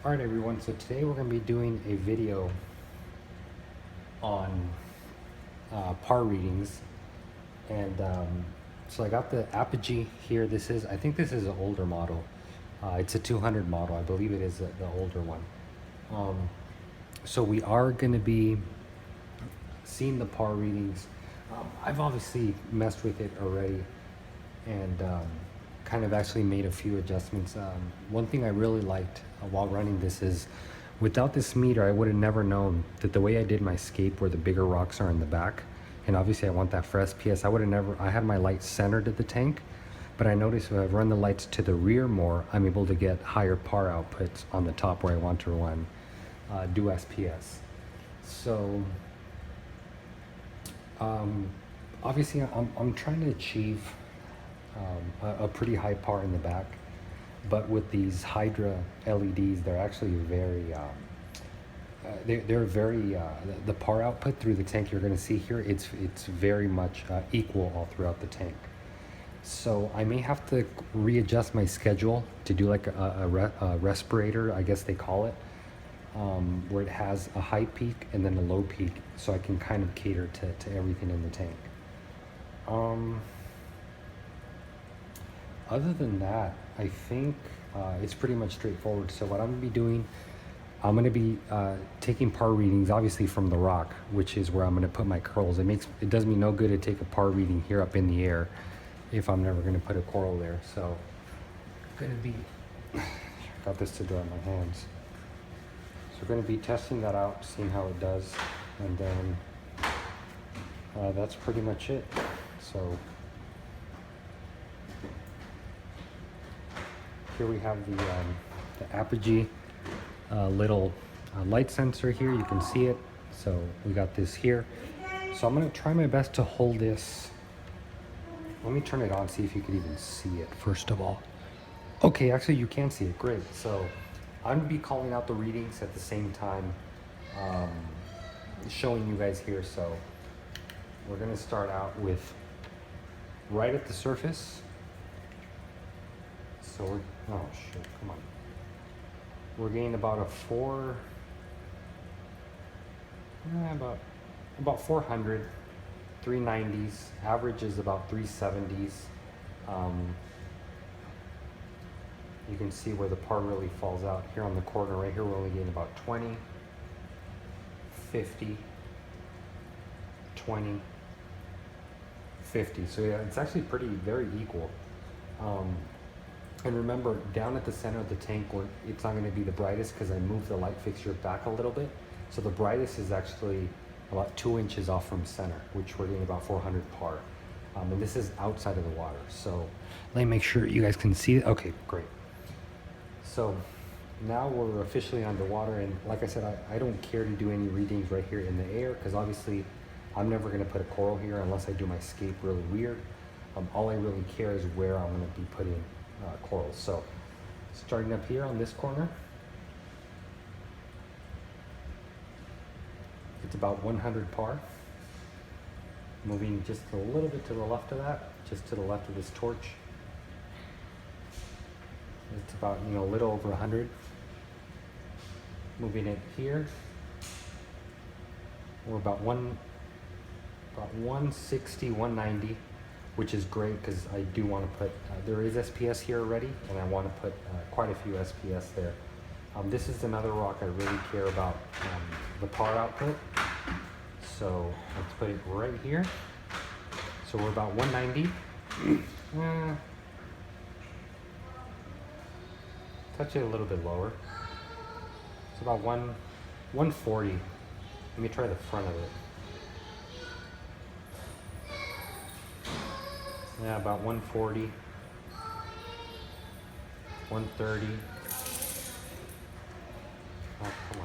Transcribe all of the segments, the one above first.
Alright everyone, so today we're going to be doing a video on par readings, and so I got the Apogee here. I think this is an older model. It's a 200 model, I believe it is the older one. So we are going to be seeing the par readings. I've obviously messed with it already and kind of actually made a few adjustments. One thing I really liked while running this is, without this meter I would have never known that the way I did my scape, where the bigger rocks are in the back, and obviously I want that for SPS, I had my lights centered at the tank, but I noticed if I run the lights to the rear more, I'm able to get higher par outputs on the top where I want to run do SPS. So obviously I'm trying to achieve a pretty high par in the back, but with these Hydra LEDs, they're actually very the par output through the tank you're going to see here, it's very much equal all throughout the tank. So I may have to readjust my schedule to do like a respirator, I guess they call it, where it has a high peak and then a low peak, so I can kind of cater to everything in the tank. Other than that, I think it's pretty much straightforward. So what I'm going to be doing, I'm going to be taking par readings, obviously from the rock, which is where I'm going to put my curls. It does me no good to take a par reading here up in the air if I'm never going to put a coral there. So I'm going to be, got this to dry my hands. So we're going to be testing that out, seeing how it does, and then that's pretty much it. So here we have the Apogee little light sensor here. You can see it. So we got this here. So I'm going to try my best to hold this. Let me turn it on, see if you could even see it first of all. Okay, actually you can see it. Great. So I'm going to be calling out the readings at the same time, showing you guys here. So we're going to start out with right at the surface. So oh shit, come on. We're getting about a about 400, 390s. Average is about 370s. You can see where the par really falls out here on the corner right here. We're only getting about 20, 50, 20, 50. So yeah, it's actually very equal. And remember, down at the center of the tank, where it's not going to be the brightest because I moved the light fixture back a little bit. So the brightest is actually about 2 inches off from center, which we're getting about 400 par. And this is outside of the water. So let me make sure you guys can see it. Okay, great. So now we're officially underwater, and like I said, I don't care to do any readings right here in the air, because obviously I'm never going to put a coral here unless I do my scape really weird. All I really care is where I'm going to be putting corals. So starting up here on this corner, it's about 100 par. Moving just a little bit to the left of that, just to the left of this torch, it's about, a little over 100. Moving it here, we're about 160, 190. Which is great, because I do want to put, there is SPS here already, and I want to put quite a few SPS there. This is another rock I really care about the par output. So let's put it right here. So we're about 190. Touch it a little bit lower. It's about 140. Let me try the front of it. Yeah, about 140, 130. Oh, come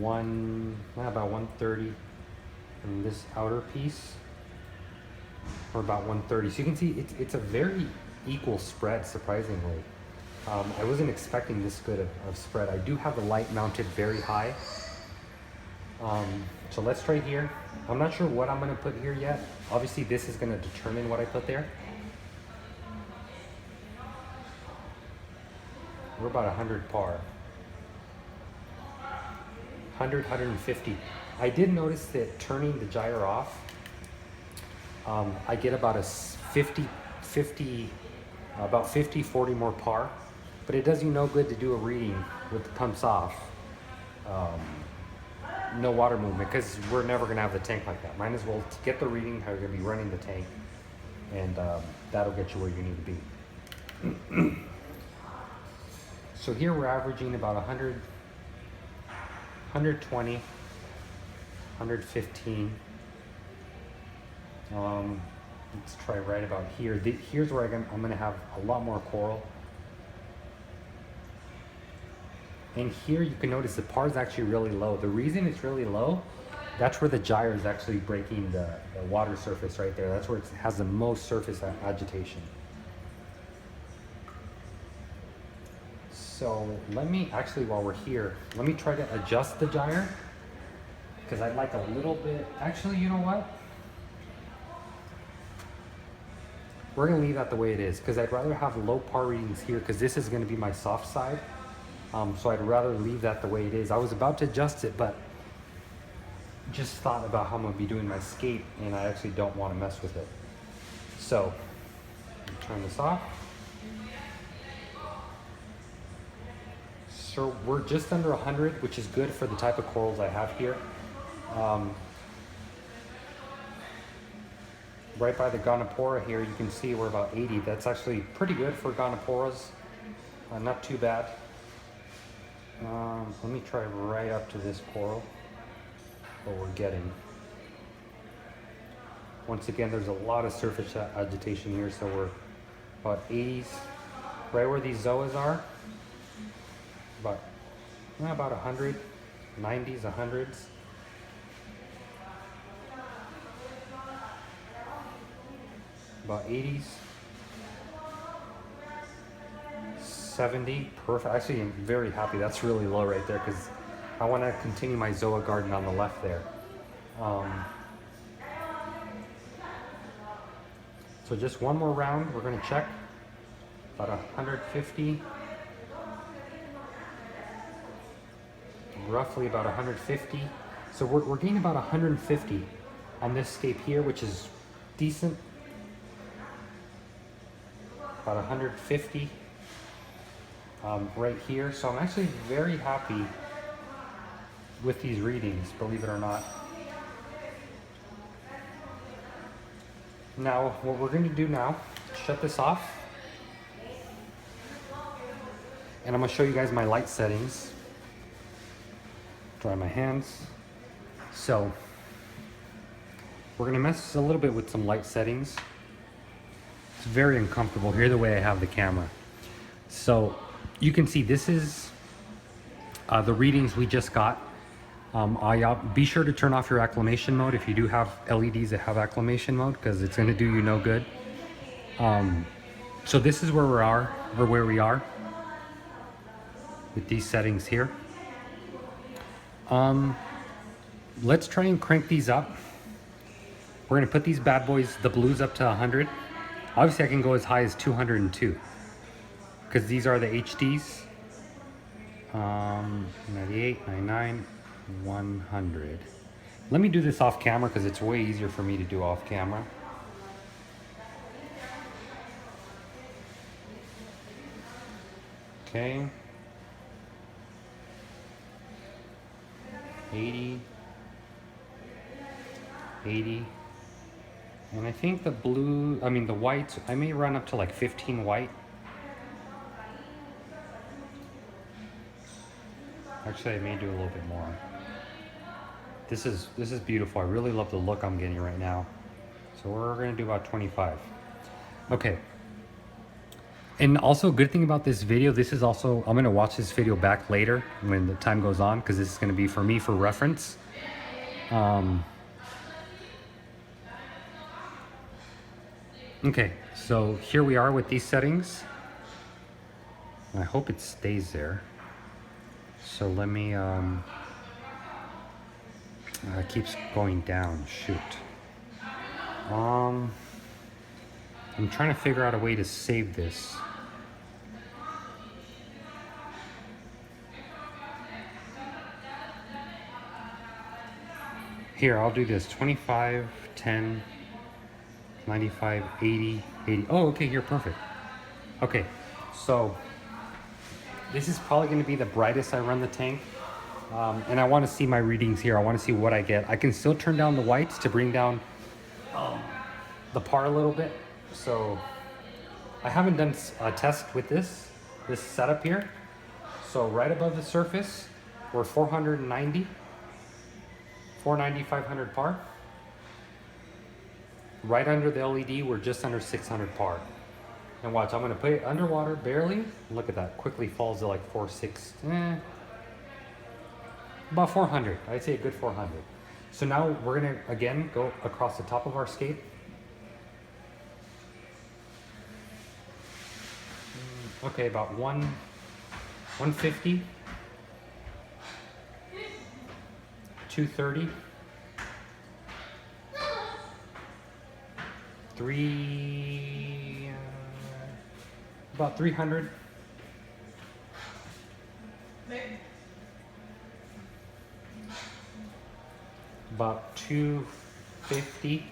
on. About 130. And this outer piece, or about 130. So you can see it's a very equal spread, surprisingly. I wasn't expecting this good of spread. I do have the light mounted very high. So let's try here. I'm not sure what I'm going to put here yet. Obviously this is going to determine what I put there. We're about 100 par. 100, 150. I did notice that turning the gyre off, I get about a 50, 40 more par, but it does you no good to do a reading with the pumps off. No water movement, because we're never gonna have the tank like that. Might as well get the reading how you're gonna be running the tank, and that'll get you where you need to be. So here we're averaging about 100, 120, 115. Let's try right about here. Here's where I'm gonna have a lot more coral. And here you can notice the par is actually really low. The reason it's really low, that's where the gyre is actually breaking the water surface right there. That's where it has the most surface agitation. So let me, actually while we're here, let me try to adjust the gyre, because I'd like a little bit, actually, you know what? We're gonna leave that the way it is, because I'd rather have low par readings here, because this is gonna be my soft side. So I'd rather leave that the way it is. I was about to adjust it, but just thought about how I'm gonna be doing my skate, and I actually don't want to mess with it. So, turn this off. So we're just under 100, which is good for the type of corals I have here. Right by the Gonopora here, you can see we're about 80. That's actually pretty good for Gonoporas. Not too bad. Let me try right up to this coral, what we're getting. Once again, there's a lot of surface agitation here, so we're about 80s, right where these zoas are, about 100, 90s, 100s. About 80s. 70, perfect. Actually, I'm very happy. That's really low right there, because I want to continue my Zoa garden on the left there. So just one more round. We're going to check about 150, roughly about 150. So we're getting about 150 on this scape here, which is decent. About 150. Right here. So I'm actually very happy with these readings, believe it or not. Now, what we're going to do now, shut this off, and I'm going to show you guys my light settings. Dry my hands. So, we're going to mess a little bit with some light settings. It's very uncomfortable here the way I have the camera. So, you can see this is the readings we just got. Be sure to turn off your acclimation mode if you do have LEDs that have acclimation mode, because it's going to do you no good. So this is where we are with these settings here. Let's try and crank these up. We're going to put these bad boys, the blues, up to 100. Obviously I can go as high as 202. Because these are the HDs. 98, 99, 100. Let me do this off camera, because it's way easier for me to do off camera. Okay. 80. 80. And I think the whites, I may run up to like 15 white. Actually, I may do a little bit more. This is beautiful. I really love the look I'm getting right now. So we're gonna do about 25. Okay. And also, a good thing about this video, this is also, I'm gonna watch this video back later when the time goes on, because this is gonna be for me for reference. Okay, so here we are with these settings. I hope it stays there. So let me, it keeps going down, shoot. I'm trying to figure out a way to save this. Here, I'll do this. 25, 10, 95, 80, 80. Oh, okay, you're perfect. Okay, so this is probably going to be the brightest I run the tank. And I want to see my readings here. I want to see what I get. I can still turn down the whites to bring down the par a little bit. So I haven't done a test with this setup here. So right above the surface, we're 490, 490, 500 par. Right under the LED, we're just under 600 par. And watch, I'm gonna put it underwater barely. Look at that, quickly falls to like 460, about 400. I'd say a good 400. So now we're gonna again go across the top of our skate. Okay, about 150, 230, about 300. About 250,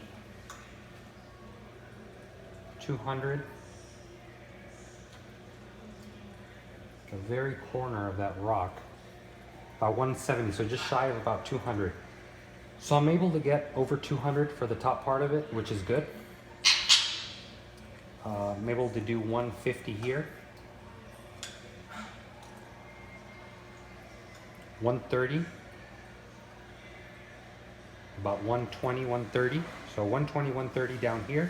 200. The very corner of that rock, about 170, so just shy of about 200. So I'm able to get over 200 for the top part of it, which is good. I'm able to do 150 here, 130, about 120, 130. So 120, 130 down here.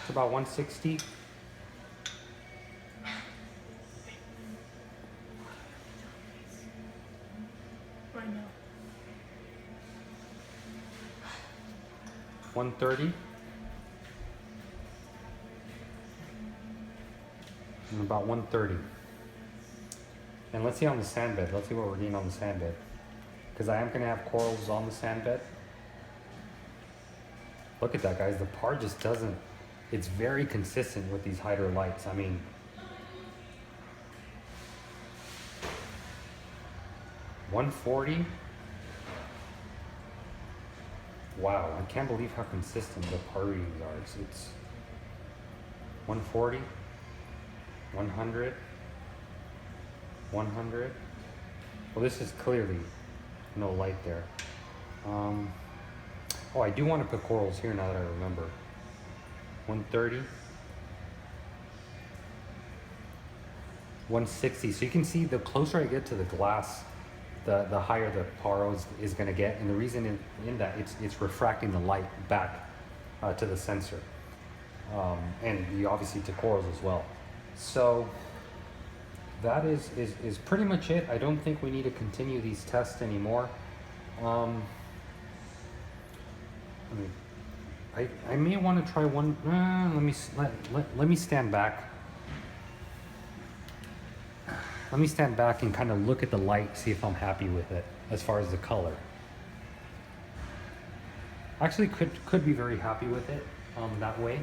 It's about 160. Right now. 130. And about 130. And let's see on the sand bed. Let's see what we're getting on the sand bed. Because I am going to have corals on the sand bed. Look at that, guys. The par just doesn't, it's very consistent with these Hydra lights. I mean, $140. Wow, I can't believe how consistent the par readings are. It's 140, 100, 100. Well, this is clearly no light there. Oh, I do want to put corals here now that I remember. 130. 160. So you can see the closer I get to the glass, the higher the par is going to get. And the reason in that, it's refracting the light back to the sensor. And obviously to corals as well. So that is pretty much it. I don't think we need to continue these tests anymore. I may want to try one. Let me stand back. Let me stand back and kind of look at the light, see if I'm happy with it as far as the color. Actually, could be very happy with it that way.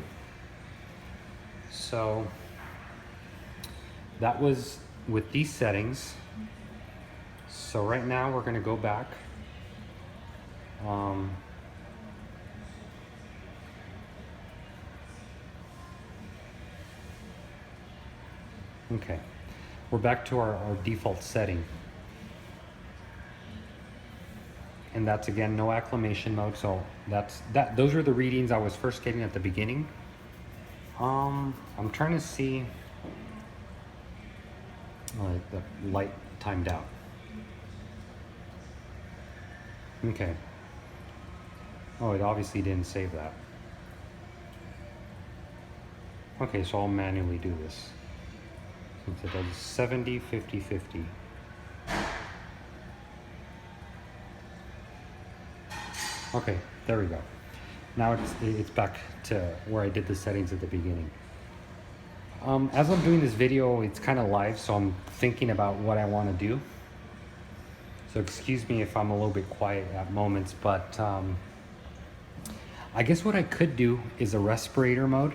So that was with these settings. So right now we're going to go back. Okay, we're back to our default setting. And that's again, no acclimation mode. So those are the readings I was first getting at the beginning. I'm trying to see the light timed out. Okay. Oh, it obviously didn't save that. Okay, so I'll manually do this. Since it does 70, 50, 50. Okay, there we go. Now it's back to where I did the settings at the beginning. As I'm doing this video, it's kind of live, so I'm thinking about what I want to do. So excuse me if I'm a little bit quiet at moments, but I guess what I could do is a respirator mode.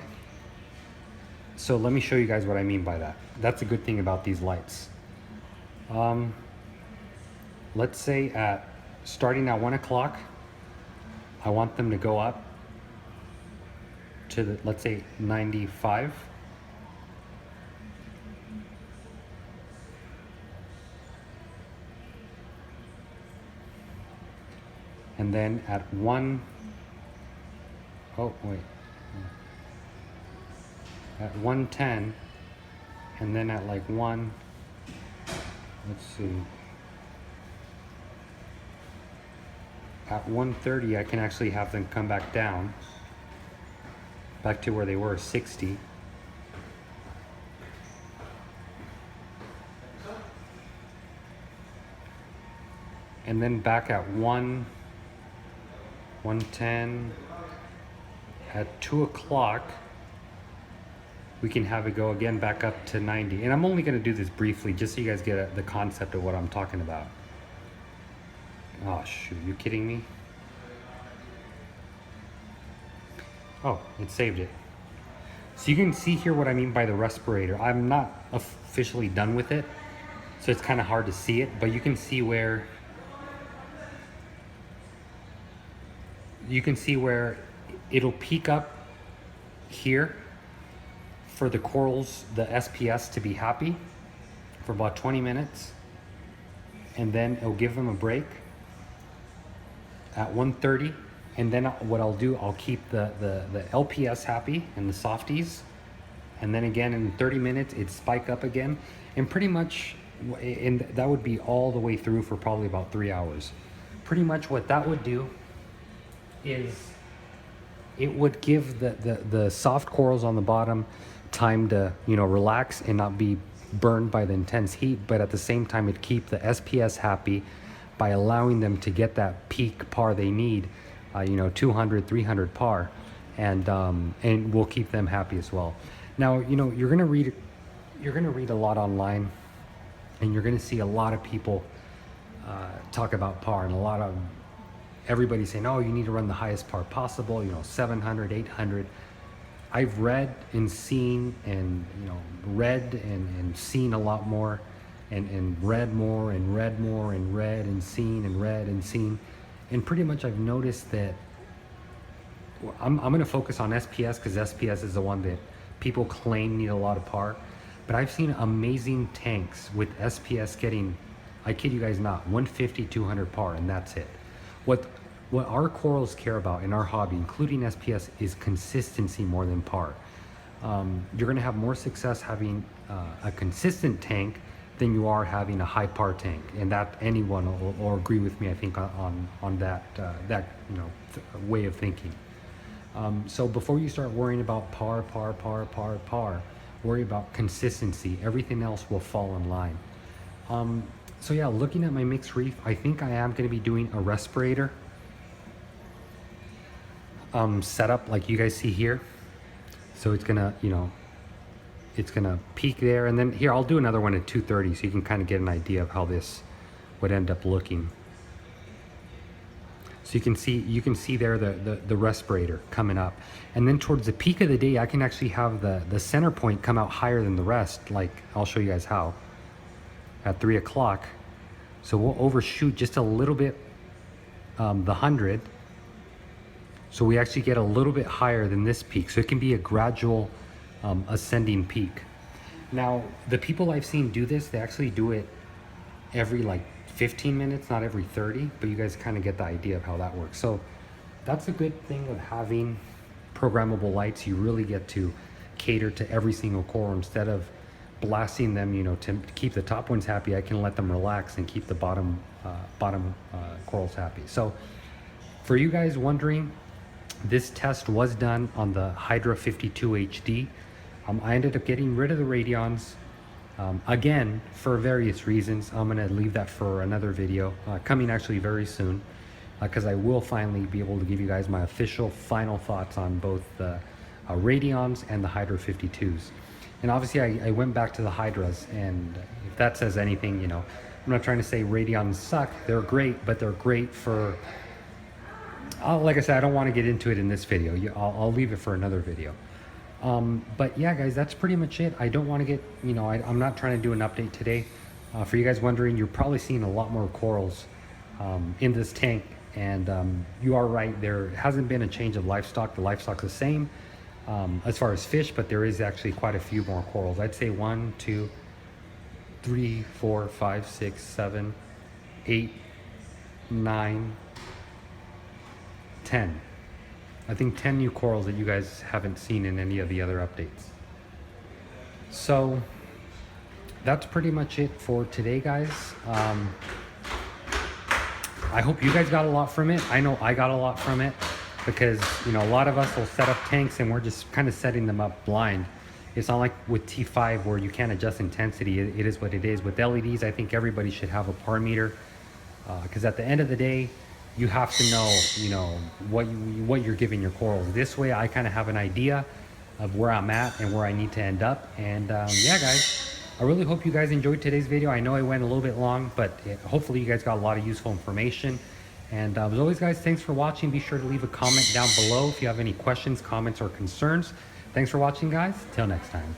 So let me show you guys what I mean by that. That's a good thing about these lights. Let's say starting at 1 o'clock, I want them to go up to let's say 95. And then at 1, oh wait, at 110, and then at like 1, let's see, at 130 I can actually have them come back down, back to where they were, 60. And then back at 110, at 2 o'clock, we can have it go again back up to 90. And I'm only going to do this briefly just so you guys get the concept of what I'm talking about. Oh shoot, you kidding me? Oh, it saved it. So you can see here what I mean by the respirator. I'm not officially done with it, so it's kind of hard to see it, but you can see where it'll peak up here for the corals, the SPS, to be happy for about 20 minutes, and then it'll give them a break at 1:30, and then what I'll do, I'll keep the LPS happy and the softies, and then again in 30 minutes it spike up again, and pretty much, and that would be all the way through for probably about 3 hours. Pretty much what that would do is it would give the soft corals on the bottom time to, you know, relax and not be burned by the intense heat, but at the same time it'd keep the SPS happy by allowing them to get that peak par they need, you know, 200, 300 par, and we'll keep them happy as well. Now, you know, you're gonna read a lot online, and you're gonna see a lot of people talk about par, and everybody's saying, oh, you need to run the highest par possible, you know, 700, 800. I've read and seen and, you know, read and seen a lot more, and read more and read more and read and seen and read and seen. And pretty much I've noticed that I'm going to focus on SPS because SPS is the one that people claim need a lot of par. But I've seen amazing tanks with SPS getting, I kid you guys not, 150, 200 par, and that's it. What our corals care about in our hobby, including SPS, is consistency more than par. You're going to have more success having a consistent tank than you are having a high par tank, and that anyone will agree with me, I think, on that you know, way of thinking. So before you start worrying about par, worry about consistency. Everything else will fall in line. So yeah, looking at my mixed reef, I think I am going to be doing a respirator setup like you guys see here. So it's gonna, you know, it's gonna peak there, and then here I'll do another one at 2:30 so you can kind of get an idea of how this would end up looking. So you can see there the respirator coming up, and then towards the peak of the day I can actually have the center point come out higher than the rest. Like I'll show you guys how at 3 o'clock. So we'll overshoot just a little bit the 100, so we actually get a little bit higher than this peak, so it can be a gradual ascending peak. Now the people I've seen do this, they actually do it every like 15 minutes, not every 30, but you guys kind of get the idea of how that works. So that's a good thing of having programmable lights. You really get to cater to every single coral instead of blasting them, you know, to keep the top ones happy. I can let them relax and keep the bottom corals happy. So for you guys wondering, this test was done on the Hydra 52 HD. I ended up getting rid of the radions again for various reasons. I'm gonna leave that for another video coming actually very soon, because I will finally be able to give you guys my official final thoughts on both the radions and the Hydra 52s. And obviously I went back to the Hydras, and if that says anything, you know, I'm not trying to say radions suck. They're great, but they're great for, like I said, I don't want to get into it in this video. I'll leave it for another video. But yeah, guys, that's pretty much it. I don't want to get, you know, I'm not trying to do an update today. For you guys wondering, you're probably seeing a lot more corals in this tank. And you are right, there hasn't been a change of livestock. The livestock's the same as far as fish, but there is actually quite a few more corals. I'd say 1, 2, 3, 4, 5, 6, 7, 8, 9, 10. I think 10 new corals that you guys haven't seen in any of the other updates. So that's pretty much it for today, guys. I hope you guys got a lot from it. I know I got a lot from it because, you know, a lot of us will set up tanks and we're just kind of setting them up blind. It's not like with T5 where you can't adjust intensity. It is what it is. With LEDs, I think everybody should have a par meter because at the end of the day, you have to know, you know, what you're giving your corals. This way, I kind of have an idea of where I'm at and where I need to end up. And yeah, guys, I really hope you guys enjoyed today's video. I know it went a little bit long, but hopefully you guys got a lot of useful information. And as always, guys, thanks for watching. Be sure to leave a comment down below if you have any questions, comments, or concerns. Thanks for watching, guys. Till next time.